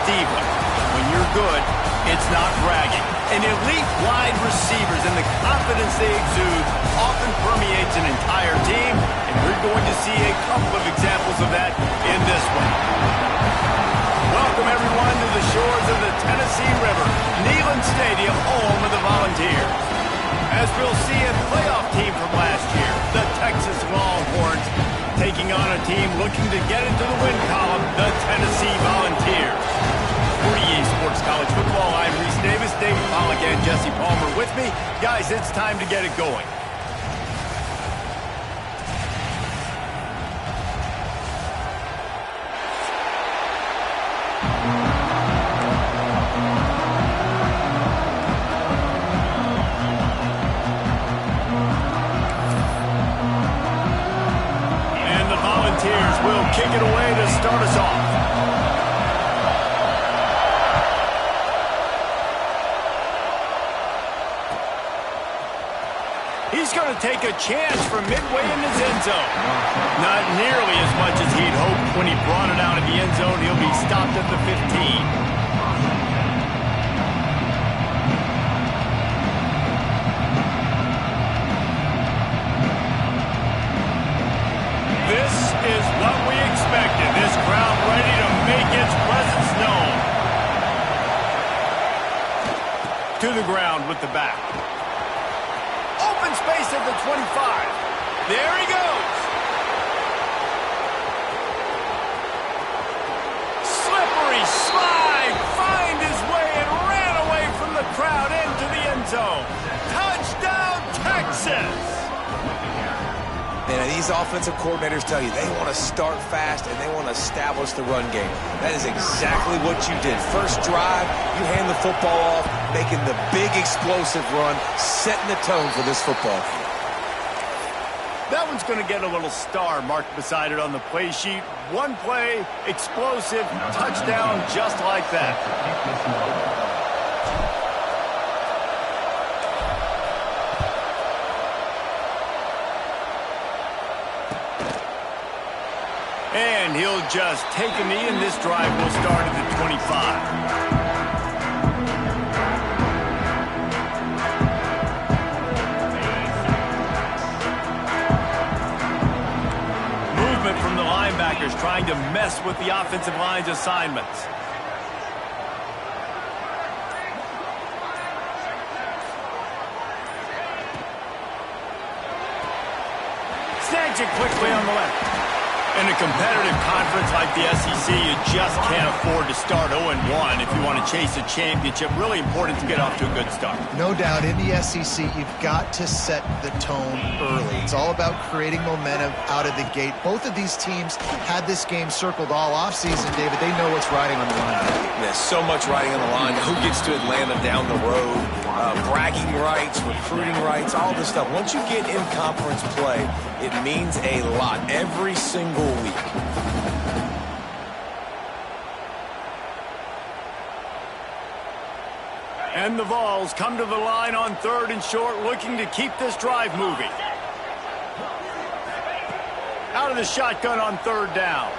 diva. When you're good, it's not bragging. And elite wide receivers and the confidence they exude often permeates an entire team, and we're going to see a couple of examples of that in this one. Welcome, everyone, to the shores of the Tennessee River, Neyland Stadium, home of the Volunteers. As we'll see a playoff team from last year, the Texas Longhorns, taking on a team looking to get into the win column, the Tennessee Volunteers. For EA Sports College Football, I'm Reese Davis, David Pollack, and Jesse Palmer with me. Guys, it's time to get it going. And the Volunteers will kick it away to start us off. He's going to take a chance from midway in his end zone. Not nearly as much as he'd hoped. When he brought it out of the end zone, he'll be stopped at the 15. This is what we expected. This crowd ready to make its presence known. To the ground with the back. Open space at the 25. There he goes. Slippery slide. Find his way and ran away from the crowd into the end zone. Touchdown, Texas. And these offensive coordinators tell you they want to start fast and they want to establish the run game. That is exactly what you did. First drive, you hand the football off, making the big explosive run, setting the tone for this football game. That one's going to get a little star marked beside it on the play sheet. One play, explosive, touchdown, just like that. And he'll just take a knee, and this drive will start at the 25. Movement from the linebackers trying to mess with the offensive line's assignments. Snags it quickly on the left. In a competitive conference like the SEC, you just can't afford to start 0-1 if you want to chase a championship. Really important to get off to a good start. No doubt, in the SEC, you've got to set the tone early. It's all about creating momentum out of the gate. Both of these teams had this game circled all offseason, David. They know what's riding on the line. There's so much riding on the line. Who gets to Atlanta down the road? Bragging rights, recruiting rights, all this stuff. Once you get in conference play, it means a lot every single week. And the Vols come to the line on 3rd and short, looking to keep this drive moving. Out of the shotgun on 3rd down.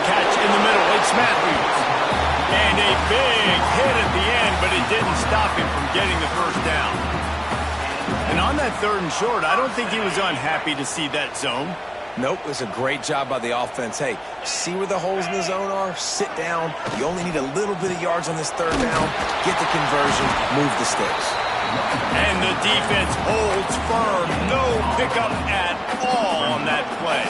Catch in the middle, it's Matthews. And a big hit at the end, but it didn't stop him from getting the first down. And on that 3rd and short, I don't think he was unhappy to see that zone. Nope, it was a great job by the offense. Hey, see where the holes in the zone are? Sit down. You only need a little bit of yards on this 3rd down. Get the conversion, move the sticks. And the defense holds firm. No pickup at all on that play.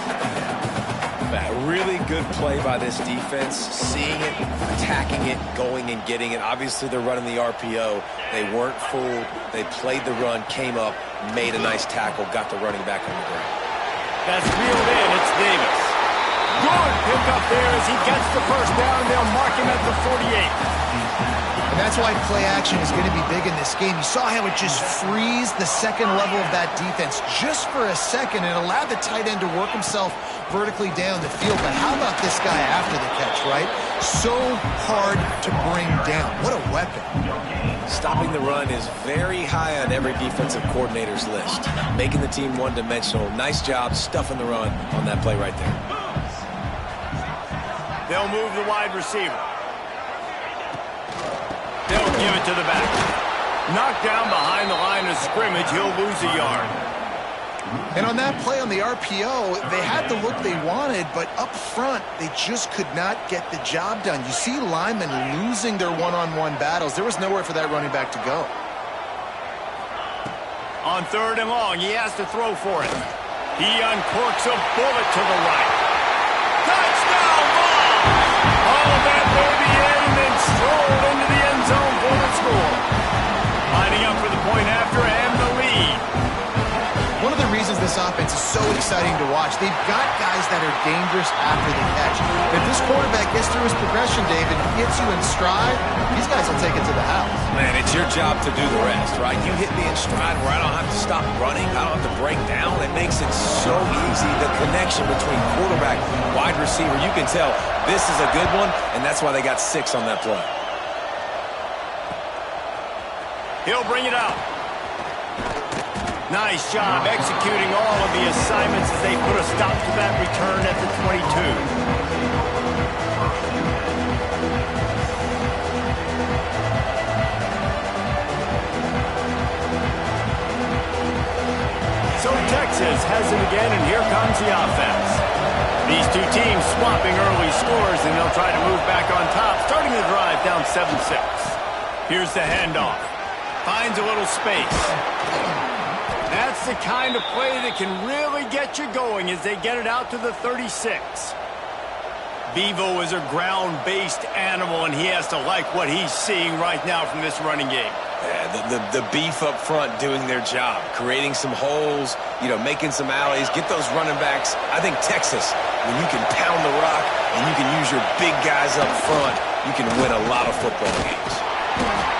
That really good play by this defense, seeing it, attacking it, going and getting it. Obviously, they're running the RPO. They weren't fooled. They played the run, came up, made a nice tackle, got the running back on the ground. That's reeled in. It's Davis. Good pickup there as he gets the first down, and they'll mark him at the 48. And that's why play action is going to be big in this game. You saw how it just frees the second level of that defense just for a second and allowed the tight end to work himself vertically down the field. But how about this guy after the catch, right? So hard to bring down. What a weapon. Stopping the run is very high on every defensive coordinator's list. Making the team one-dimensional. Nice job stuffing the run on that play right there. They'll move the wide receiver. They'll give it to the back. Knocked down behind the line of scrimmage. He'll lose a yard. And on that play on the RPO, they had the look they wanted, but up front, they just could not get the job done. You see linemen losing their one-on-one battles. There was nowhere for that running back to go. On 3rd and long, he has to throw for it. He uncorks a bullet to the right. Touchdown ball! All of that baby in and then strolled into the end zone for the score. Lining up for the point after and the lead. One of the reasons this offense is so exciting to watch, they've got guys that are dangerous after the catch. If this quarterback gets through his progression, David, gets you in stride, these guys will take it to the house. Man, it's your job to do the rest, right? You hit me in stride where I don't have to stop running. I don't have to break down. It makes it so easy. The connection between quarterback, wide receiver, you can tell this is a good one, and that's why they got 6 on that play. He'll bring it out. Nice job executing all of the assignments as they put a stop to that return at the 22. So Texas has it again, and here comes the offense. These two teams swapping early scores, and they'll try to move back on top, starting the drive down 7-6. Here's the handoff. Finds a little space. That's the kind of play that can really get you going as they get it out to the 36. Bevo is a ground-based animal, and he has to like what he's seeing right now from this running game. Yeah, the beef up front doing their job, creating some holes, making some alleys, get those running backs. I think Texas, when you can pound the rock and you can use your big guys up front, you can win a lot of football games.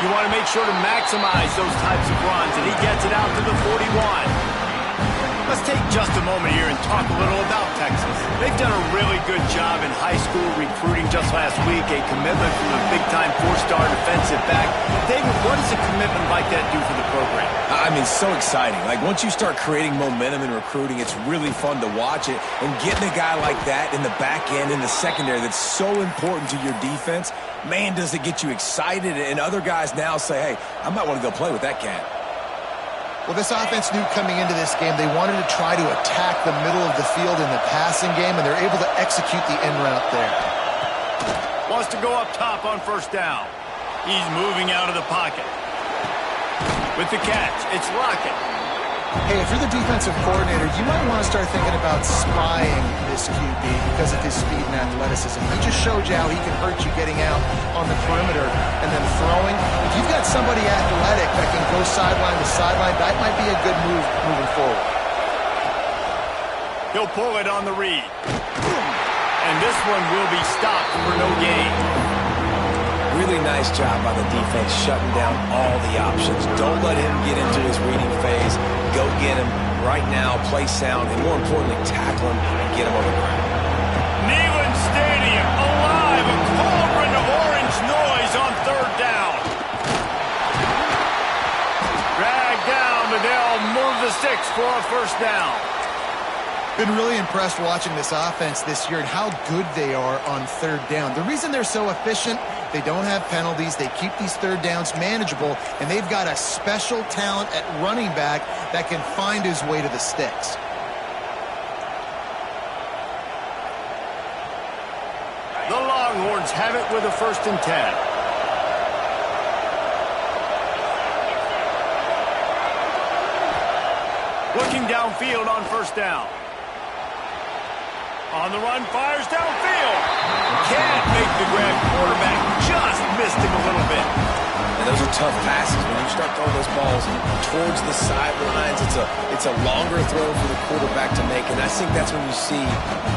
You want to make sure to maximize those types of runs, and he gets it out to the 41. Let's take just a moment here and talk a little about Texas. They've done a really good job in high school recruiting just last week, a commitment from a big-time 4-star defensive back. David, what does a commitment like that do for the program? I mean, so exciting. Like, once you start creating momentum in recruiting, it's really fun to watch it. And getting a guy like that in the back end, in the secondary, that's so important to your defense, man, does it get you excited. And other guys now say, hey, I might want to go play with that cat. Well, this offense knew coming into this game they wanted to try to attack the middle of the field in the passing game, and they're able to execute the end route there. Wants to go up top on 1st down. He's moving out of the pocket. With the catch, it's Lockett. Hey, if you're the defensive coordinator, you might want to start thinking about spying this QB because of his speed and athleticism. He just showed you how he can hurt you getting out on the perimeter and then throwing. If you've got somebody athletic that can go sideline to sideline, that might be a good move moving forward. He'll pull it on the read. And this one will be stopped for no gain. Really nice job by the defense shutting down all the options. Don't let him get into his reading phase. Go get him right now, play sound, and more importantly, tackle him and get him on the ground. Neyland Stadium alive, a cauldron of orange noise on 3rd down. Dragged down, but they'll move the sticks for a 1st down. Been really impressed watching this offense this year and how good they are on 3rd down. The reason they're so efficient, they don't have penalties, they keep these 3rd downs manageable, and they've got a special talent at running back that can find his way to the sticks. The Longhorns have it with a 1st and 10. Looking downfield on 1st down. On the run, fires downfield. Can't make the grab. Quarterback just missed him a little bit. And those are tough passes. When you start throwing those balls towards the sidelines, it's a longer throw for the quarterback to make. And I think that's when you see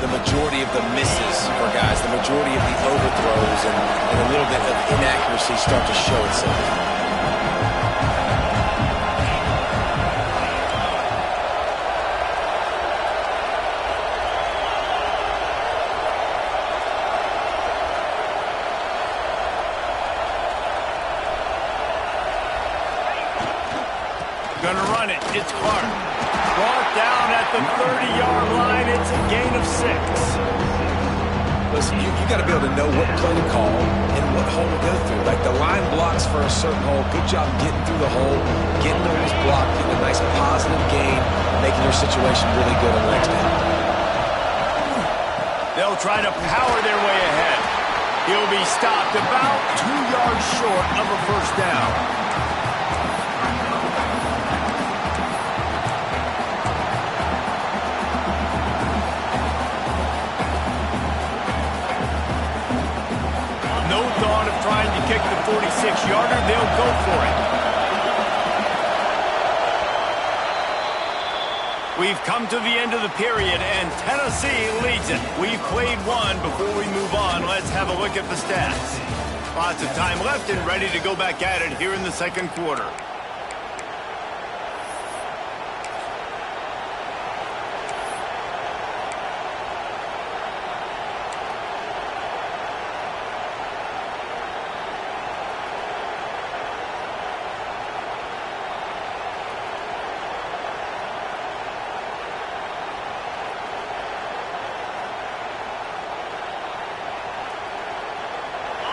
the majority of the misses for guys, the majority of the overthrows, and a little bit of inaccuracy start to show itself. Gonna run it. It's Clark. Brought down at the 30-yard line. It's a gain of 6. Listen, you got to be able to know what play to call and what hole to go through. Like the line blocks for a certain hole. Good job getting through the hole, getting the holes blocked, getting a nice positive gain, making your situation really good on the next down. They'll try to power their way ahead. He'll be stopped about 2 yards short of a first down. No thought of trying to kick the 46-yarder. They'll go for it. We've come to the end of the period, and Tennessee leads it. We've played one. Before we move on, let's have a look at the stats. Lots of time left and ready to go back at it here in the second quarter.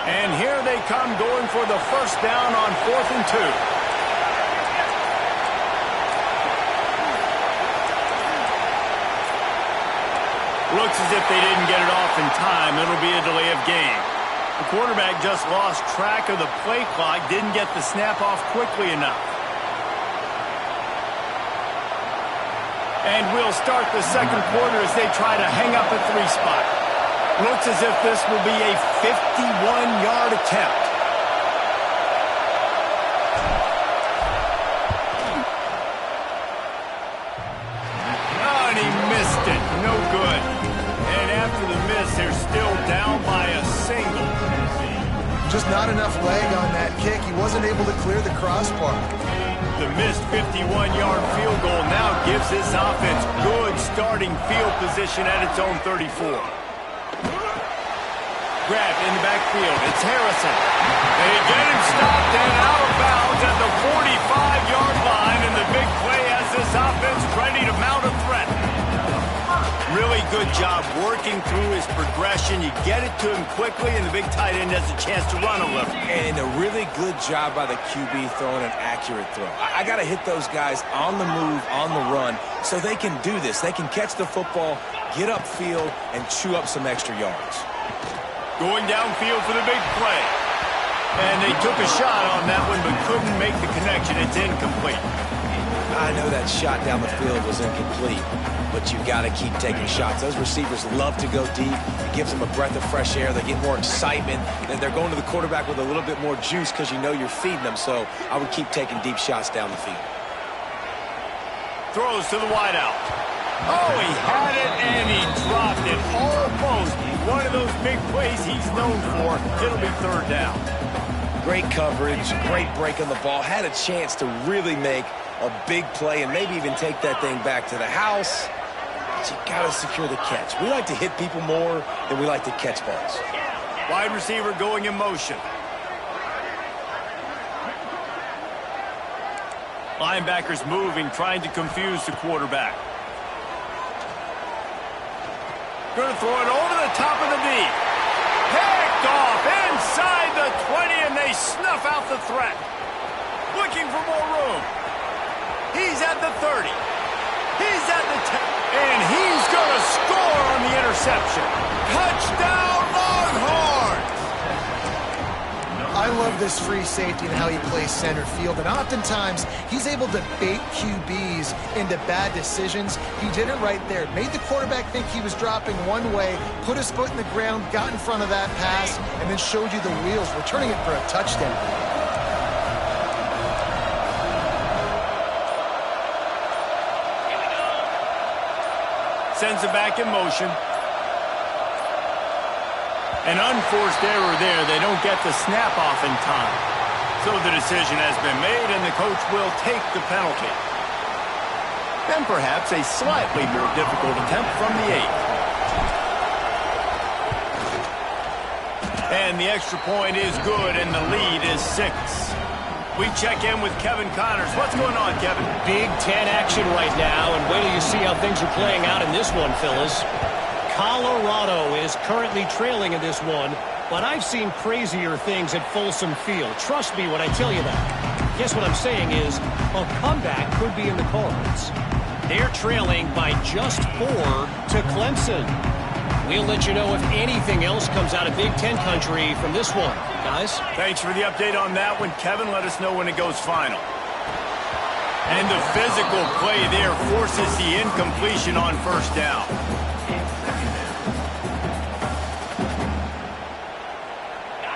And here they come going for the first down on 4th and 2. Looks as if they didn't get it off in time. It'll be a delay of game. The quarterback just lost track of the play clock, didn't get the snap off quickly enough. And we'll start the second quarter as they try to hang up a 3 spot. Looks as if this will be a 51-yard attempt. Oh, and he missed it. No good. And after the miss, they're still down by a single. Just not enough leg on that kick. He wasn't able to clear the crossbar. The missed 51-yard field goal now gives this offense good starting field position at its own 34. Grabbed in the backfield. It's Harrison. They get him stopped and out of bounds at the 45-yard line, and the big play has this offense ready to mount a threat. Really good job working through his progression. You get it to him quickly, and the big tight end has a chance to run a little. And a really good job by the QB throwing an accurate throw. I got to hit those guys on the move, on the run, so they can do this. They can catch the football, get upfield, and chew up some extra yards. Going downfield for the big play. And they took a shot on that one, but couldn't make the connection. It's incomplete. I know that shot down the field was incomplete, but you've got to keep taking shots. Those receivers love to go deep. It gives them a breath of fresh air. They get more excitement. Then they're going to the quarterback with a little bit more juice because you know you're feeding them. So I would keep taking deep shots down the field. Throws to the wideout. Oh, he had it, and he dropped it. Almost. One of those big plays he's known for. It'll be third down. Great coverage, great break on the ball. Had a chance to really make a big play and maybe even take that thing back to the house. But you got to secure the catch. We like to hit people more than we like to catch balls. Wide receiver going in motion. Linebackers moving, trying to confuse the quarterback. Going to throw it over the top of the knee. Picked off inside the 20, and they snuff out the threat. Looking for more room. He's at the 30. He's at the 10. And he's going to score on the interception. Touchdown, Longhorns! I love this free safety and how he plays center field, and oftentimes he's able to bait QBs into bad decisions. He did it right there. Made the quarterback think he was dropping one way, put his foot in the ground, got in front of that pass, and then showed you the wheels, returning it for a touchdown. Sends it back in motion. An unforced error there. They don't get the snap off in time. So the decision has been made, and the coach will take the penalty. Then perhaps a slightly more difficult attempt from the 8. And the extra point is good, and the lead is 6. We check in with Kevin Connors. What's going on, Kevin? Big Ten action right now, and wait till you see how things are playing out in this one, fellas. Colorado is currently trailing in this one, but I've seen crazier things at Folsom Field. Trust me when I tell you that. Guess what I'm saying is a comeback could be in the cards. They're trailing by just 4 to Clemson. We'll let you know if anything else comes out of Big Ten country from this one, guys. Thanks for the update on that one, Kevin. Let us know when it goes final. And the physical play there forces the incompletion on first down.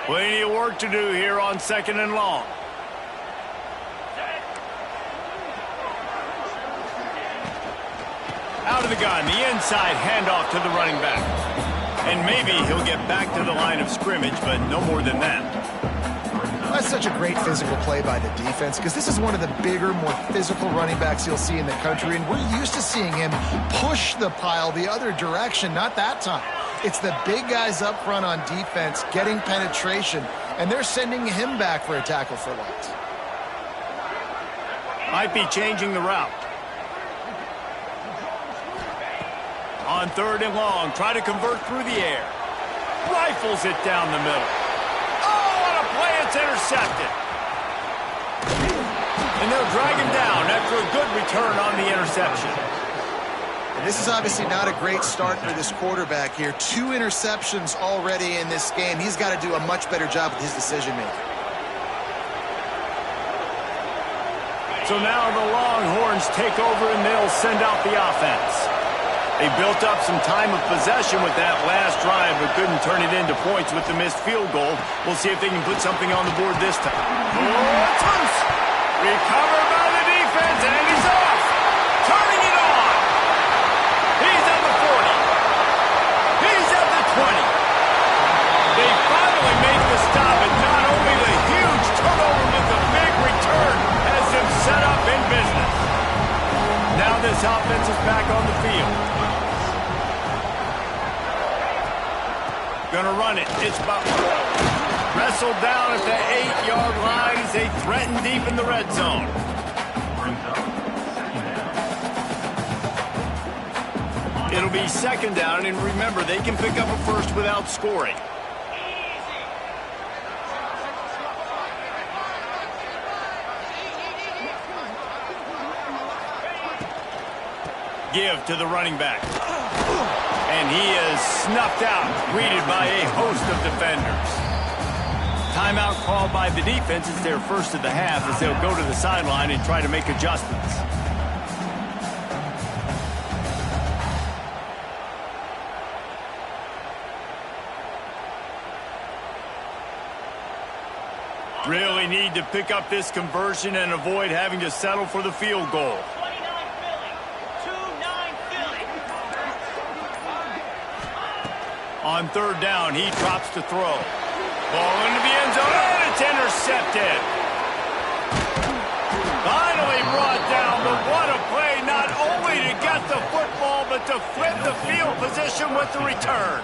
Plenty of work to do here on 2nd and long. Out of the gun, the inside handoff to the running back. And maybe he'll get back to the line of scrimmage, but no more than that. That's such a great physical play by the defense because this is one of the bigger, more physical running backs you'll see in the country, and we're used to seeing him push the pile the other direction. Not that time. It's the big guys up front on defense getting penetration, and they're sending him back for a tackle for loss. Might be changing the route. On 3rd and long, try to convert through the air. Rifles it down the middle. Oh, what a play, it's intercepted. And they'll drag him down after a good return on the interception. And this is obviously not a great start for this quarterback here. 2 interceptions already in this game. He's got to do a much better job with his decision-making. So now the Longhorns take over and they'll send out the offense. They built up some time of possession with that last drive, but couldn't turn it into points with the missed field goal. We'll see if they can put something on the board this time. Oh, it's loose. Recovered by the defense, and he's off. Turning it on. He's at the 40. He's at the 20. They finally make the stop, and not only the huge turnover, but the big return has them set up in business. Now this offense is back on the field. Gonna run it. It's about wrestled down at the 8-yard line as they threaten deep in the red zone. It'll be 2nd down, and remember, they can pick up a first without scoring. Give to the running back. And he is snuffed out, greeted by a host of defenders. Timeout called by the defense. It's their first of the half as they'll go to the sideline and try to make adjustments. Really need to pick up this conversion and avoid having to settle for the field goal. On 3rd down, he drops to throw. Ball into the end zone, and it's intercepted. Finally brought down, but what a play, not only to get the football, but to flip the field position with the return.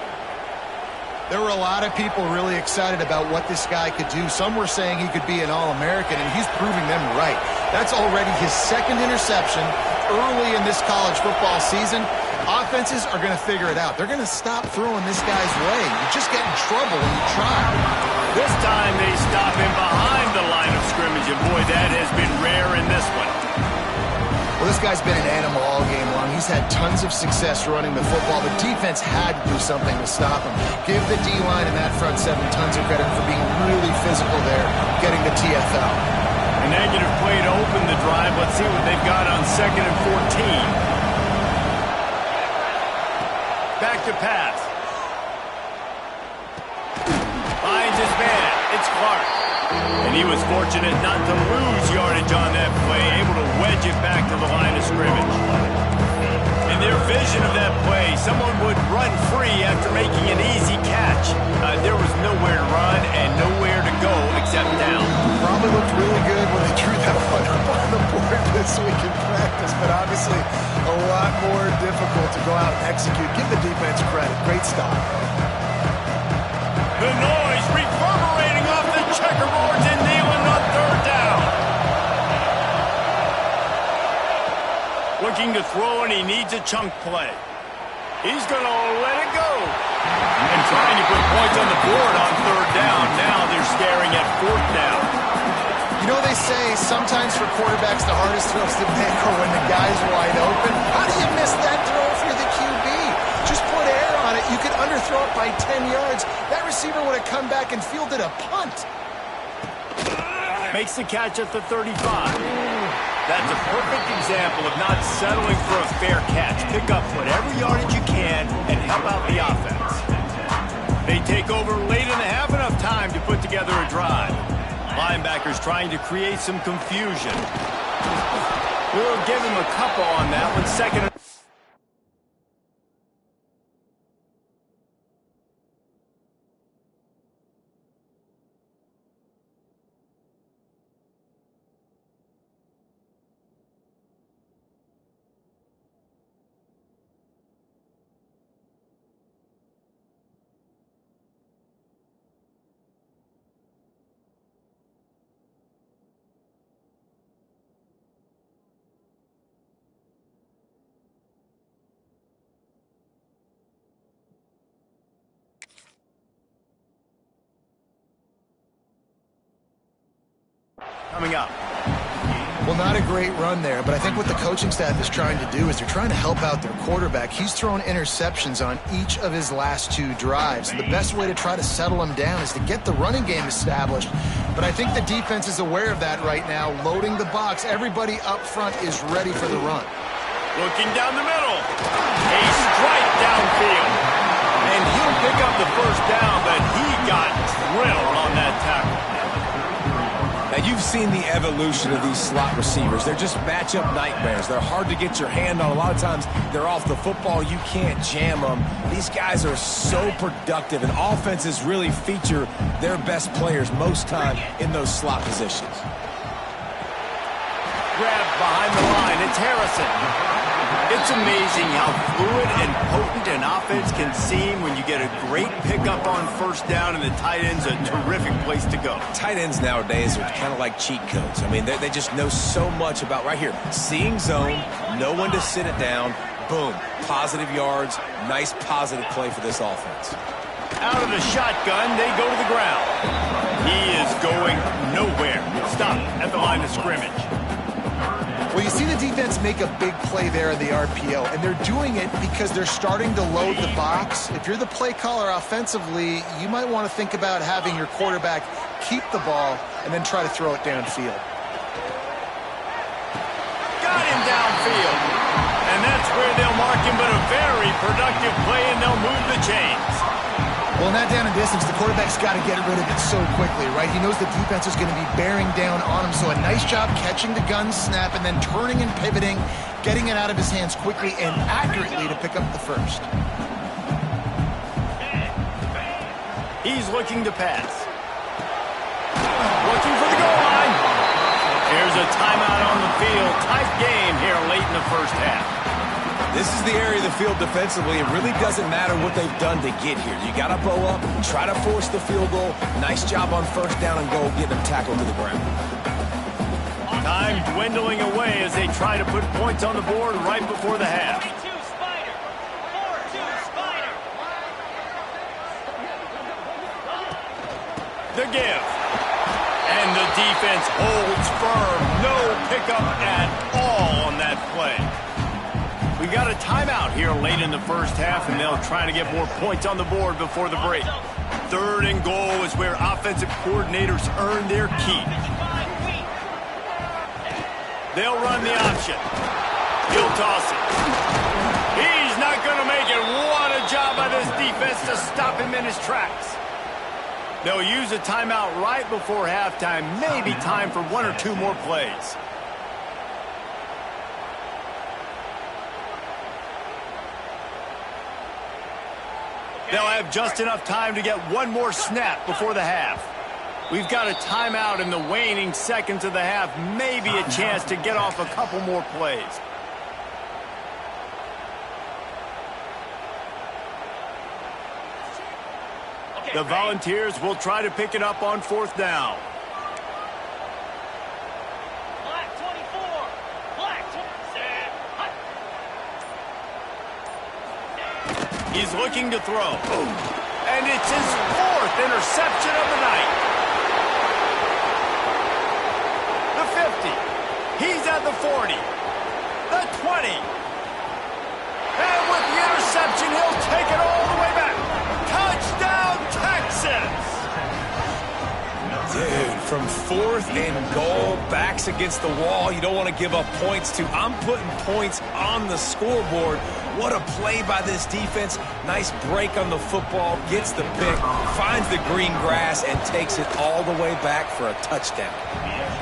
There were a lot of people really excited about what this guy could do. Some were saying he could be an All-American, and he's proving them right. That's already his 2nd interception early in this college football season. Offenses are going to figure it out. They're going to stop throwing this guy's way. You just get in trouble when you try. This time they stop him behind the line of scrimmage, and boy, that has been rare in this one. Well, this guy's been an animal all game long. He's had tons of success running the football. The defense had to do something to stop him. Give the D-line and that front 7 tons of credit for being really physical there, getting the TFL. A negative play to open the drive. Let's see what they've got on 2nd and 14. Back to pass. Finds his man. It's Clark. And he was fortunate not to lose yardage on that play, able to wedge it back to the line of scrimmage. In their vision of that play, someone would run free after making an easy catch. There was nowhere to run and nowhere to go except down. Probably looked really good when they drew that one up on the board this week in practice, but obviously a lot more difficult to go out and execute. Give the defense credit. Great stop. The noise reverberating off the checkerboards and Neyland on 3rd down. Looking to throw, and he needs a chunk play. He's going to let it go. And trying to put points on the board on third down. Now they're staring at fourth down. You know, they say sometimes for quarterbacks the hardest throws to make are when the guy's wide open. How do you miss that throw if you're the QB? Just put air on it. You could underthrow it by 10 yards. That receiver would have come back and fielded a punt. Makes the catch at the 35. That's a perfect example of not settling for a fair catch. Pick up whatever yardage you can and help out the offense. They take over late in the half, enough time to put together a drive. Linebackers trying to create some confusion. We'll give him a couple on that one. Second. Coming up. Well, not a great run there, but I think what the coaching staff is trying to do is they're trying to help out their quarterback. He's thrown interceptions on each of his last 2 drives. The best way to try to settle him down is to get the running game established. But I think the defense is aware of that right now, loading the box. Everybody up front is ready for the run. Looking down the middle. A strike downfield. And he'll pick up the first down, but he got drilled on that tackle. Now, you've seen the evolution of these slot receivers. They're just matchup nightmares. They're hard to get your hand on. A lot of times, they're off the football. You can't jam them. These guys are so productive, and offenses really feature their best players most time in those slot positions. Grabbed behind the line. It's Harrison. It's amazing how fluid and potent an offense can seem when you get a great pickup on first down, and the tight end's a terrific place to go. Tight ends nowadays are kind of like cheat codes. I mean, they just know so much about, right here, seeing zone, know when to sit it down, boom, positive yards, nice positive play for this offense. Out of the shotgun, they go to the ground. He is going nowhere. Stop at the line of scrimmage. Well, you see the defense make a big play there in the RPO, and they're doing it because they're starting to load the box. If you're the play caller offensively, you might want to think about having your quarterback keep the ball and then try to throw it downfield. Got him downfield. And that's where they'll mark him, but a very productive play, and they'll move the chains. Well, in that down and distance, the quarterback's got to get rid of it so quickly, right? He knows the defense is going to be bearing down on him, so a nice job catching the gun snap and then turning and pivoting, getting it out of his hands quickly and accurately to pick up the first. He's looking to pass. Looking for the goal line. Here's a timeout on the field. Tight game here late in the first half. This is the area of the field defensively. It really doesn't matter what they've done to get here. You got to bow up, try to force the field goal. Nice job on first down and goal, getting them tackled to the ground. Time dwindling away as they try to put points on the board right before the half. The give. And the defense holds firm. No pickup at all on that play. We got a timeout here late in the first half, and they'll try to get more points on the board before the break. Third and goal is where offensive coordinators earn their keep. They'll run the option. He'll toss it. He's not going to make it. What a job by this defense to stop him in his tracks. They'll use a timeout right before halftime. Maybe time for 1 or 2 more plays. They'll have just enough time to get 1 more snap before the half. We've got a timeout in the waning seconds of the half. Maybe a chance to get off a couple more plays. The Volunteers will try to pick it up on 4th down. Black 24. Black 27. He's looking to throw. And it's his 4th interception of the night. The 50. He's at the 40. The 20. And with the interception, he'll take it all the way back. Touchdown, Texas! Dude, from 4th and goal, backs against the wall, you don't want to give up points to. I'm putting points on the scoreboard. What a play by this defense. Nice break on the football, gets the pick, finds the green grass, and takes it all the way back for a touchdown.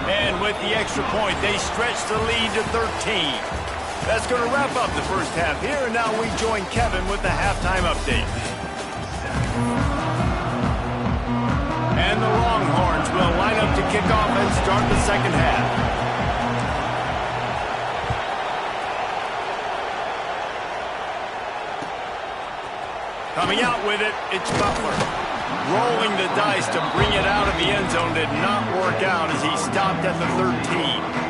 And with the extra point, they stretch the lead to 13. That's going to wrap up the first half here, and now we join Kevin with the halftime update. And the Longhorns will line up to kick off and start the second half. Coming out with it, it's Butler. Rolling the dice to bring it out of the end zone did not work out as he stopped at the 13.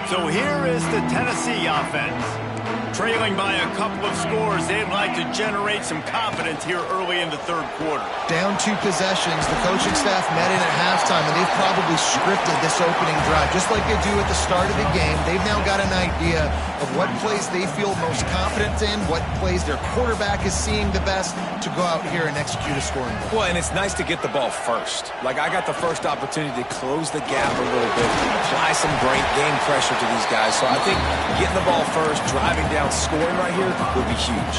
So here is the Tennessee offense. Trailing by a couple of scores, they'd like to generate some confidence here early in the third quarter. Down 2 possessions, the coaching staff met in at halftime, and they've probably scripted this opening drive. Just like they do at the start of the game, they've now got an idea of what plays they feel most confident in, what plays their quarterback is seeing the best to go out here and execute a scoring goal. Well, and it's nice to get the ball first. Like, I got the first opportunity to close the gap a little bit, apply some great game pressure to these guys. So I think getting the ball first, driving down, scoring right here would be huge.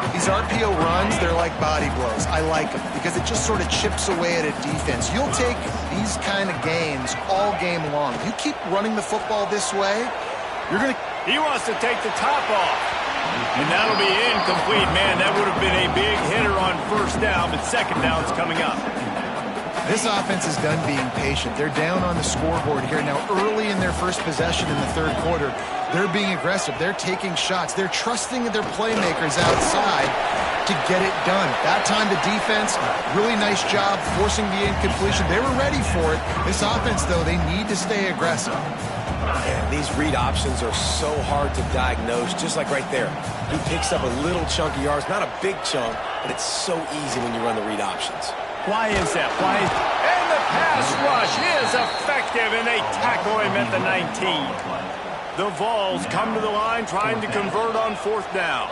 These RPO runs, they're like body blows. I like them because it just sort of chips away at a defense. You'll take these kind of gains all game long. You keep running the football this way, you're going to... He wants to take the top off. And that'll be incomplete. Man, that would have been a big hitter on first down, but second down's coming up. This offense is done being patient. They're down on the scoreboard here. Now, early in their first possession in the third quarter, they're being aggressive. They're taking shots. They're trusting their playmakers outside to get it done. That time, the defense, really nice job forcing the incompletion. They were ready for it. This offense, though, they need to stay aggressive. Man, these read options are so hard to diagnose, just like right there. He picks up a little chunk of yards, not a big chunk, but it's so easy when you run the read options. Why is that? Why? And the pass rush is effective, and they tackle him at the 19. The Vols come to the line trying to convert on fourth down.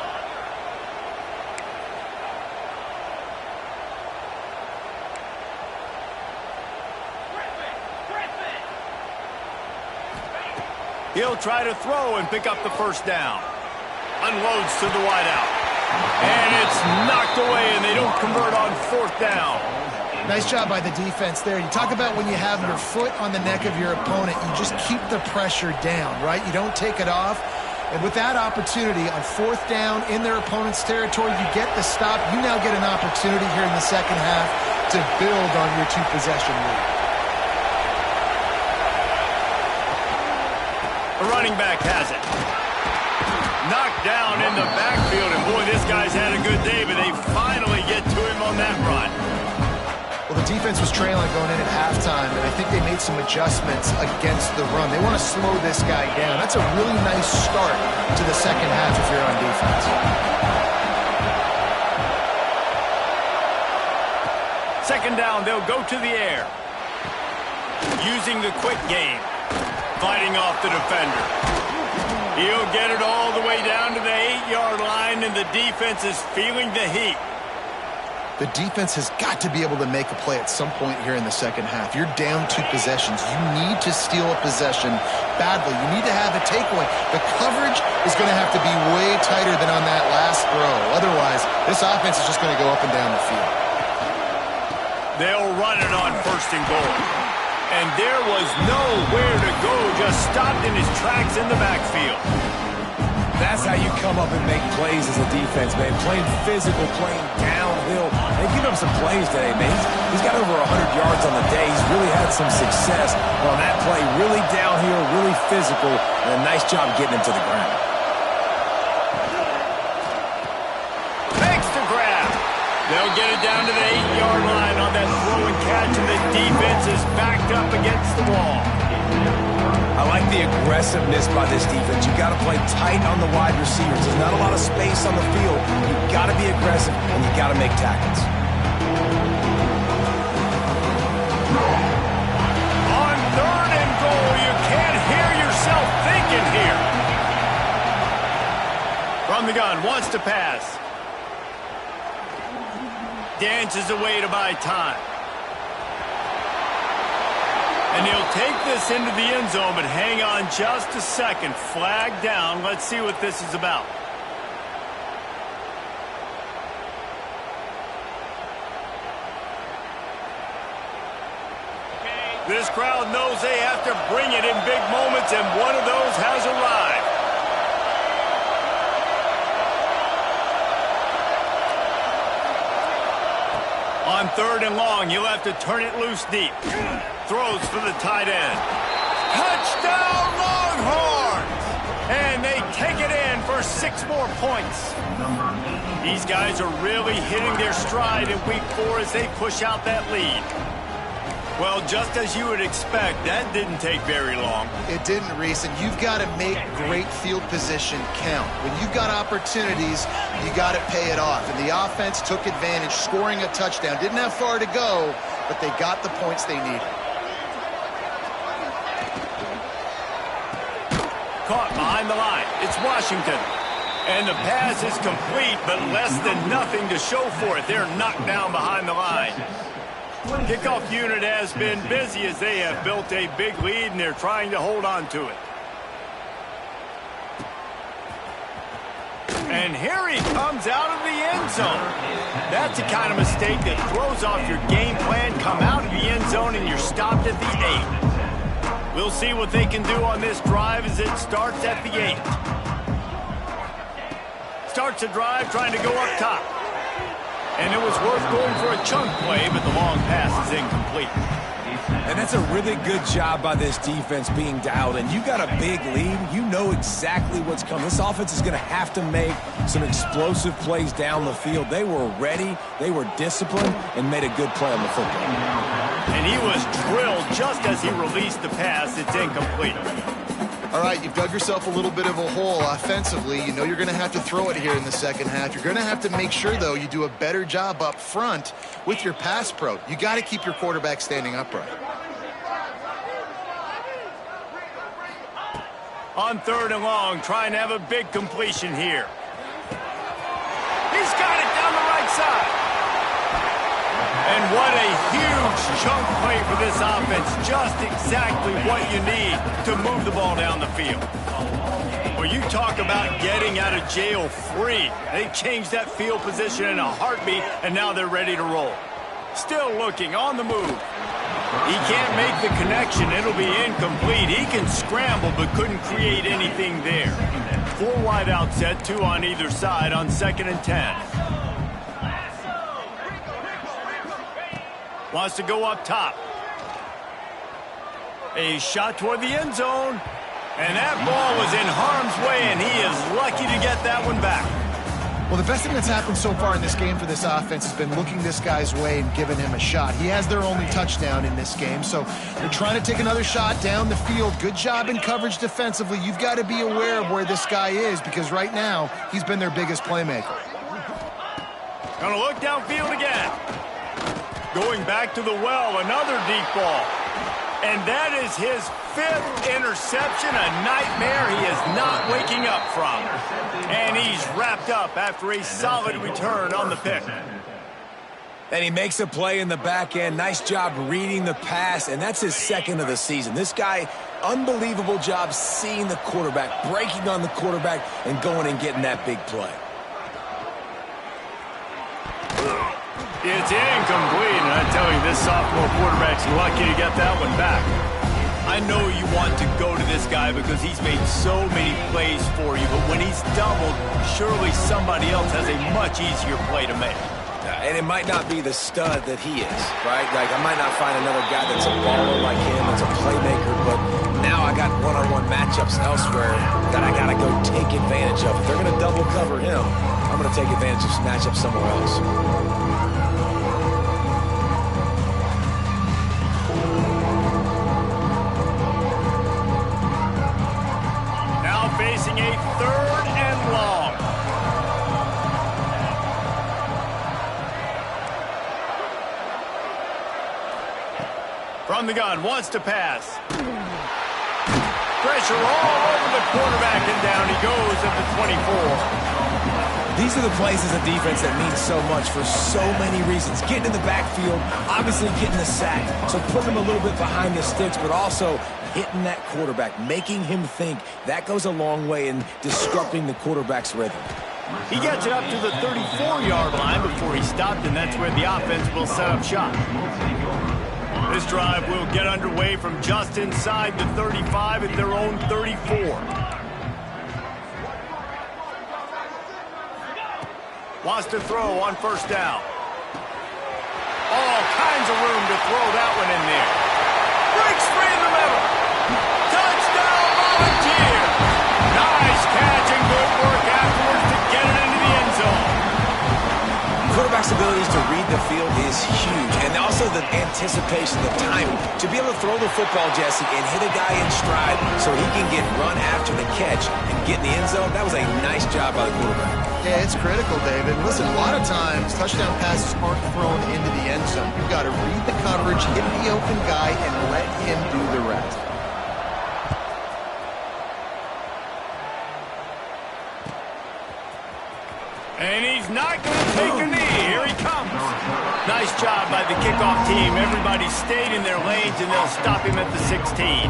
He'll try to throw and pick up the first down. Unloads to the wideout. And it's knocked away, and they don't convert on fourth down. Nice job by the defense there. You talk about when you have your foot on the neck of your opponent, you just keep the pressure down, right? You don't take it off. And with that opportunity on fourth down in their opponent's territory, you get the stop. You now get an opportunity here in the second half to build on your 2-possession lead. The running back has it. Knocked down in the backfield, and boy, this guy's had a good day, but they finally get to him on that run. Well, the defense was trailing going in at halftime, and I think they made some adjustments against the run. They want to slow this guy down. That's a really nice start to the second half if you're on defense. Second down, they'll go to the air. Using the quick game. Fighting off the defender. He'll get it all the way down to the 8-yard line, and the defense is feeling the heat. The defense has got to be able to make a play at some point here in the second half. You're down 2 possessions. You need to steal a possession badly. You need to have a takeaway. The coverage is going to have to be way tighter than on that last throw. Otherwise, this offense is just going to go up and down the field. They'll run it on first and goal. And there was nowhere to go, just stopped in his tracks in the backfield. That's how you come up and make plays as a defense, man. Playing physical, playing downhill. They've given him some plays today, man. He's got over 100 yards on the day. He's really had some success on that play. Really downhill, really physical, and a nice job getting him to the ground. Makes the grab. They'll get it down to the 8-yard line on that throw and catch, and the defense is backed up against the wall. I like the aggressiveness by this defense. You got to play tight on the wide receivers. There's not a lot of space on the field. You got to be aggressive, and you got to make tackles. On 3rd and goal, you can't hear yourself thinking here. From the gun, wants to pass. Dances away to buy time. And he'll take this into the end zone, but hang on just a second. Flag down. Let's see what this is about. This crowd knows they have to bring it in big moments, and one of those has arrived. On 3rd and long, he'll have to turn it loose deep. Throws for the tight end. Touchdown, Longhorns! And they take it in for 6 more points. These guys are really hitting their stride in week 4 as they push out that lead. Well, just as you would expect, that didn't take very long. It didn't, Reese, and you've got to make great field position count. When you've got opportunities, you got to pay it off. And the offense took advantage, scoring a touchdown. Didn't have far to go, but they got the points they needed. Caught behind the line. It's Washington. And the pass is complete, but less than nothing to show for it. They're knocked down behind the line. Kickoff unit has been busy as they have built a big lead, and they're trying to hold on to it. And here he comes out of the end zone. That's the kind of mistake that throws off your game plan. Come out of the end zone, and you're stopped at the 8. We'll see what they can do on this drive as it starts at the 8. Starts a drive trying to go up top. And it was worth going for a chunk play, but the long pass is incomplete. And that's a really good job by this defense being dialed in. You got a big lead. You know exactly what's coming. This offense is going to have to make some explosive plays down the field. They were ready, they were disciplined, and made a good play on the football. And he was drilled just as he released the pass. It's incomplete. All right, you've dug yourself a little bit of a hole offensively. You know you're going to have to throw it here in the second half. You're going to have to make sure, though, you do a better job up front with your pass pro. You got to keep your quarterback standing upright. On 3rd and long, trying to have a big completion here. He's got it down the right side. And what a huge chunk play for this offense. Just exactly what you need to move the ball down the field. Well, you talk about getting out of jail free. They changed that field position in a heartbeat, and now they're ready to roll. Still looking on the move. He can't make the connection. It'll be incomplete. He can scramble, but couldn't create anything there. 4 wide out set, 2 on either side on 2nd and 10. Wants to go up top. A shot toward the end zone. And that ball was in harm's way, and he is lucky to get that one back. Well, the best thing that's happened so far in this game for this offense has been looking this guy's way and giving him a shot. He has their only touchdown in this game, so they're trying to take another shot down the field. Good job in coverage defensively. You've got to be aware of where this guy is because right now he's been their biggest playmaker. Gonna look downfield again. Going back to the well, another deep ball. And that is his 5th interception, a nightmare he is not waking up from. And he's wrapped up after a solid return on the pick. And he makes a play in the back end. Nice job reading the pass, and that's his 2nd of the season. This guy, unbelievable job seeing the quarterback, breaking on the quarterback, and going and getting that big play. It's incomplete, and I tell you, this sophomore quarterback's lucky to get that one back. I know you want to go to this guy because he's made so many plays for you, but when he's doubled, surely somebody else has a much easier play to make. And it might not be the stud that he is, right? Like, I might not find another guy that's a baller like him, that's a playmaker, but now I got one-on-one matchups elsewhere that I got to go take advantage of. If they're going to double cover him, I'm going to take advantage of matchups somewhere else. on the gun, wants to pass. Pressure all over the quarterback, and down he goes at the 24. These are the plays as a defense that mean so much for so many reasons. Getting in the backfield, obviously getting the sack, so putting him a little bit behind the sticks, but also hitting that quarterback, making him think. That goes a long way in disrupting the quarterback's rhythm. He gets it up to the 34-yard line before he stopped, and that's where the offense will set up shop. This drive will get underway from just inside the 35 at their own 34. Wants to throw on first down. All kinds of room to throw that one in there. Breaks free in the middle. Touchdown, Volunteer. Nice catch and good work afterwards to get it into the end zone. Quarterback's abilities to read the field is huge, and also the anticipation, the timing. To be able to throw the football, Jesse, and hit a guy in stride so he can get run after the catch and get in the end zone, that was a nice job by the quarterback. Yeah, it's critical, David. Listen, a lot of times, touchdown passes aren't thrown into the end zone. You've got to read the coverage, hit the open guy, and let him do the rest. And he's not going to take a knee. Here he comes. Nice job by the kickoff team. Everybody stayed in their lanes, and they'll stop him at the 16.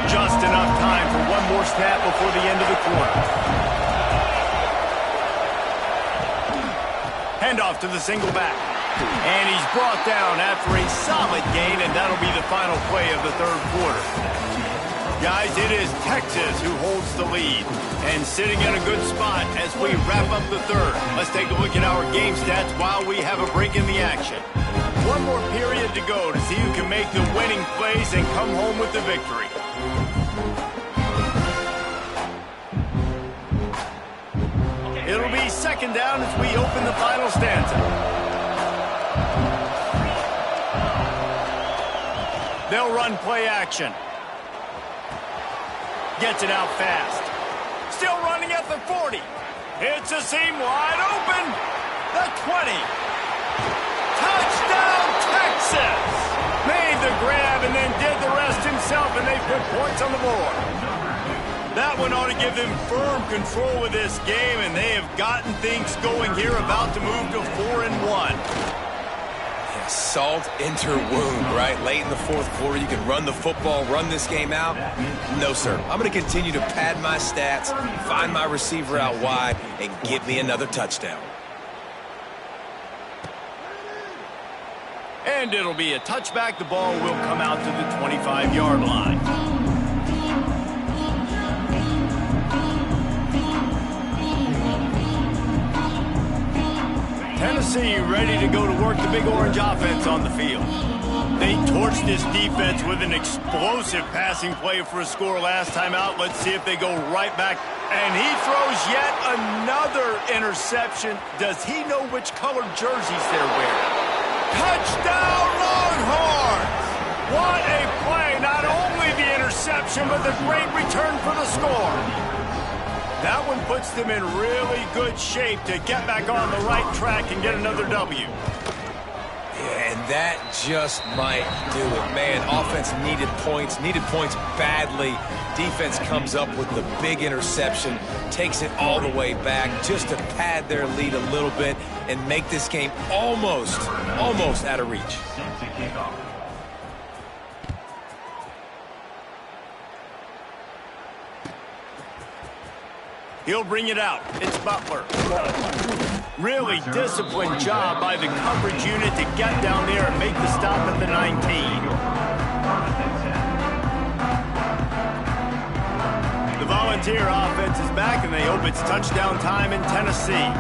Just enough time for one more snap before the end of the quarter. Handoff to the single back. And he's brought down after a solid gain, and that'll be the final play of the third quarter. Guys, it is Texas who holds the lead and sitting in a good spot as we wrap up the third. Let's take a look at our game stats while we have a break in the action. One more period to go to see who can make the winning plays and come home with the victory. It'll be second down as we open the final stanza. They'll run play action. Gets it out fast. Still running at the 40. It's a seam wide open. The 20. Touchdown, Texas! Made the grab and then did the rest himself, and they put points on the board. That one ought to give them firm control of this game, and they have gotten things going here, about to move to 4-1. Salt into wound, right? Late in the fourth quarter, you can run the football, run this game out. No, sir. I'm going to continue to pad my stats, find my receiver out wide, and get me another touchdown. And it'll be a touchback. The ball will come out to the 25-yard line. Tennessee ready to go to work the big orange offense on the field. They torched this defense with an explosive passing play for a score last time out. Let's see if they go right back. And he throws yet another interception. Does he know which colored jerseys they're wearing? Touchdown, Longhorns! What a play. Not only the interception, but the great return for the score. That one puts them in really good shape to get back on the right track and get another W. Yeah, and that just might do it. Man, offense needed points badly. Defense comes up with the big interception, takes it all the way back just to pad their lead a little bit and make this game almost out of reach. He'll bring it out. It's Butler. Really disciplined job by the coverage unit to get down there and make the stop at the 19. The Volunteer offense is back, and they hope it's touchdown time in Tennessee.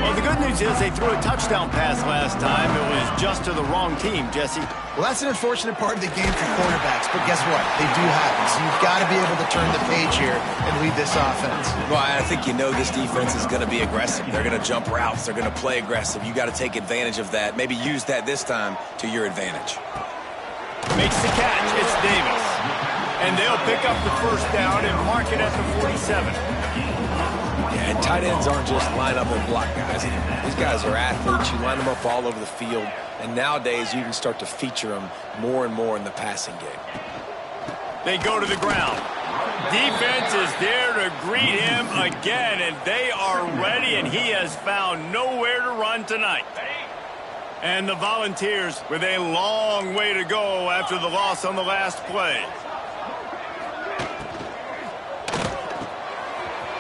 Well, the good news is they threw a touchdown pass last time. It was just to the wrong team, Jesse. Well, that's an unfortunate part of the game for quarterbacks, but guess what? They do happen, so you've got to be able to turn the page here and lead this offense. Well, I think you know this defense is going to be aggressive. They're going to jump routes. They're going to play aggressive. You got to take advantage of that. Maybe use that this time to your advantage. Makes the catch. It's Davis. And they'll pick up the first down and mark it at the 47. And tight ends aren't just line up and block guys. These guys are athletes. You line them up all over the field. And nowadays, you can start to feature them more and more in the passing game. They go to the ground. Defense is there to greet him again, and they are ready, and he has found nowhere to run tonight. And the Volunteers with a long way to go after the loss on the last play.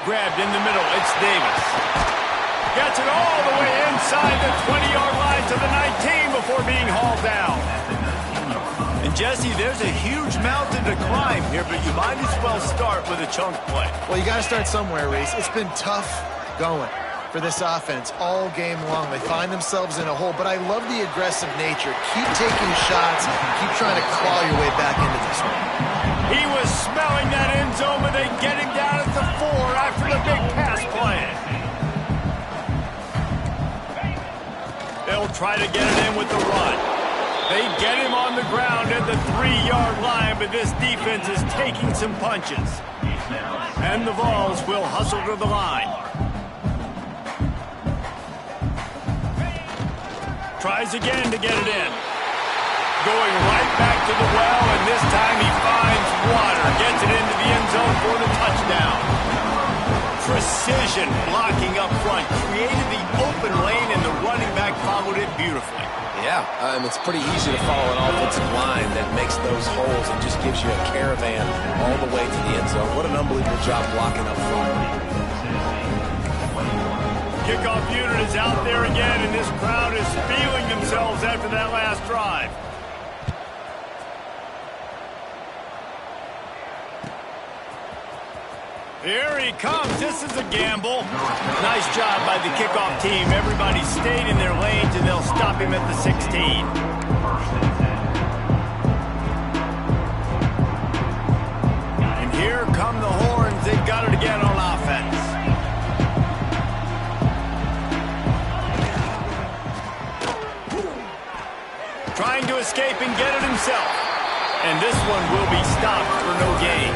Grabbed in the middle, it's Davis. Gets it all the way inside the 20-yard line to the 19 before being hauled down. And Jesse, there's a huge mountain to climb here, but you might as well start with a chunk play. Well, you got to start somewhere, Reese. It's been tough going for this offense all game long. They find themselves in a hole, but I love the aggressive nature. Keep taking shots, keep trying to claw your way back into this one. He was smelling that end zone, but they get him down at the 4 after the big pass play. They'll try to get it in with the run. They get him on the ground at the 3-yard line, but this defense is taking some punches. And the Vols will hustle to the line. Tries again to get it in. Going right back to the well, and this time he finds water. Gets it into the end zone for the touchdown. Precision blocking up front. Created the open lane, and the running back followed it beautifully. Yeah, it's pretty easy to follow an offensive line that makes those holes and just gives you a caravan all the way to the end zone. What an unbelievable job blocking up front. Kickoff unit is out there again, and this crowd is feeling themselves after that last drive. Here he comes. This is a gamble. Nice job by the kickoff team. Everybody stayed in their lanes, and they'll stop him at the 16. And here come the horns. They've got it again on offense. Trying to escape and get it himself. And this one will be stopped for no gain.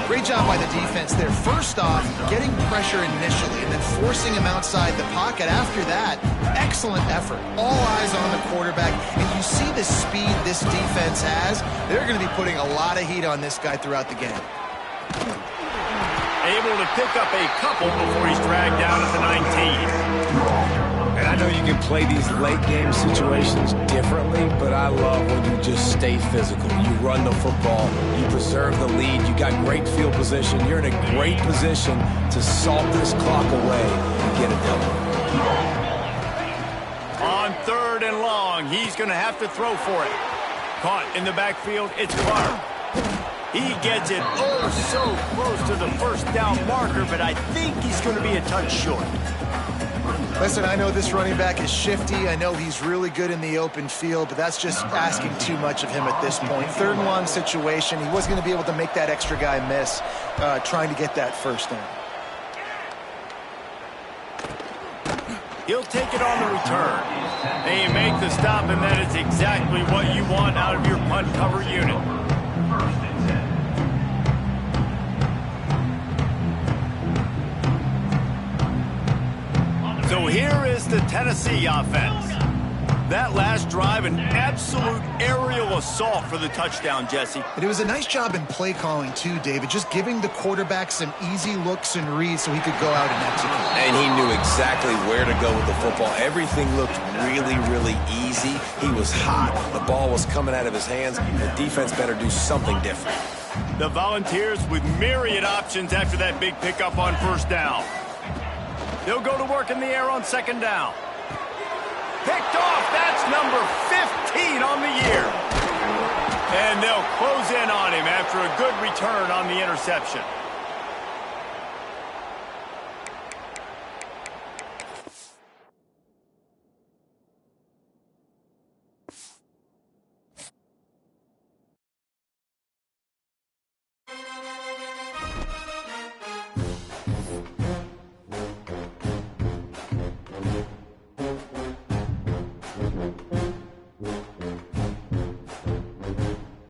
Great job by the defense there. First off, getting pressure initially and then forcing him outside the pocket. After that, excellent effort. All eyes on the quarterback. And you see the speed this defense has. They're going to be putting a lot of heat on this guy throughout the game. Able to pick up a couple before he's dragged down at the 19. And I know you can play these late game situations differently, but I love when you just stay physical. You run the football, you preserve the lead, you got great field position. You're in a great position to salt this clock away and get it done. On 3rd and long, he's going to have to throw for it. Caught in the backfield, it's Clark. He gets it oh so close to the first down marker, but I think he's going to be a touch short. Listen, I know this running back is shifty. I know he's really good in the open field, but that's just asking too much of him at this point. 3rd and long situation. He wasn't going to be able to make that extra guy miss trying to get that first down. He'll take it on the return. They make the stop, and that is exactly what you want out of your punt cover unit. So here is the Tennessee offense. That last drive, an absolute aerial assault for the touchdown, Jesse. And it was a nice job in play calling, too, David, just giving the quarterback some easy looks and reads so he could go out and execute. And he knew exactly where to go with the football. Everything looked really, really easy. He was hot. The ball was coming out of his hands. The defense better do something different. The Volunteers with myriad options after that big pickup on 1st down. They'll go to work in the air on 2nd down. Picked off. That's number 15 on the year. And they'll close in on him after a good return on the interception.